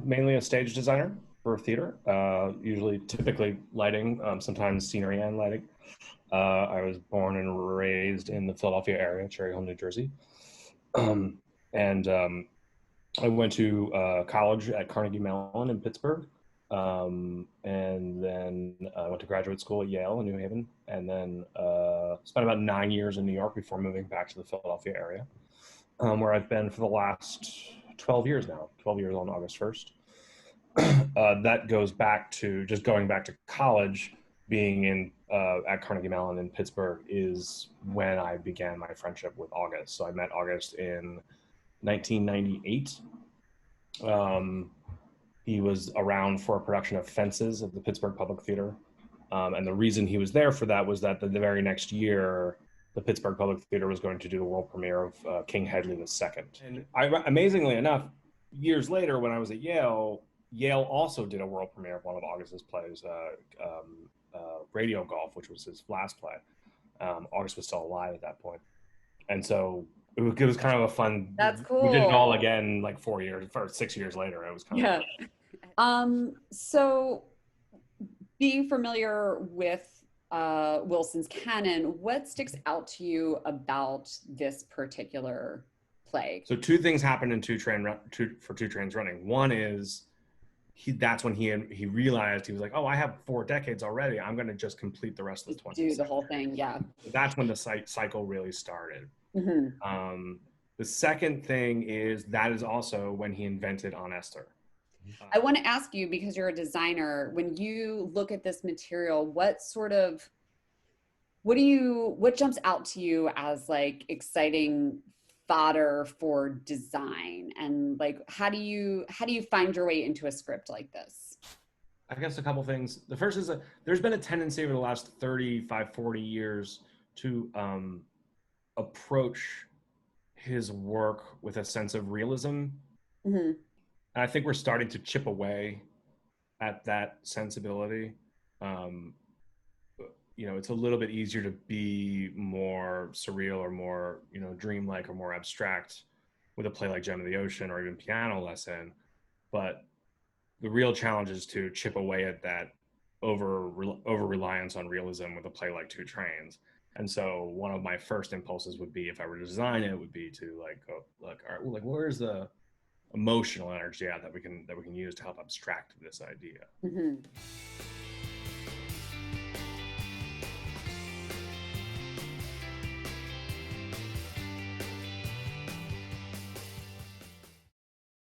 mainly a stage designer for theater, typically lighting, sometimes scenery and lighting. I was born and raised in the Philadelphia area, Cherry Hill, New Jersey. And I went to college at Carnegie Mellon in Pittsburgh. And then I went to graduate school at Yale in New Haven, and then spent about 9 years in New York before moving back to the Philadelphia area, where I've been for the last 12 years now, 12 years on August 1st. That goes back to just going back to college, being in at Carnegie Mellon in Pittsburgh is when I began my friendship with August. So I met August in 1998. He was around for a production of Fences at the Pittsburgh Public Theater. And the reason he was there for that was that the very next year, the Pittsburgh Public Theater was going to do the world premiere of King Hedley II. And amazingly enough, years later, when I was at Yale, Yale also did a world premiere of one of August's plays, Radio Golf, which was his last play. August was still alive at that point. And so it was kind of a fun. That's cool. We did it all again like 6 years later. It was kind of fun. So being familiar with Wilson's canon, what sticks out to you about this particular play? So two things happened in Two Trains Running. One is that's when he realized, he was like, oh, I have 4 decades already. I'm going to just complete the rest of the 20th do the whole thing, yeah. That's when the cycle really started. Mm-hmm. The second thing is that is also when he invented On Esther. I want to ask you, because you're a designer, when you look at this material, what jumps out to you as like exciting fodder for design, and like how do you find your way into a script like this? I guess a couple things. The first is there's been a tendency over the last 35, 40 years to approach his work with a sense of realism. Mm-hmm. And I think we're starting to chip away at that sensibility. It's a little bit easier to be more surreal or more, dreamlike or more abstract with a play like Gem of the Ocean or even Piano Lesson. But the real challenge is to chip away at that over reliance on realism with a play like Two Trains. And so one of my first impulses would be, if I were to design it, would be to go, look, all right, well, where's the emotional energy that we can use to help abstract this idea? Mm-hmm.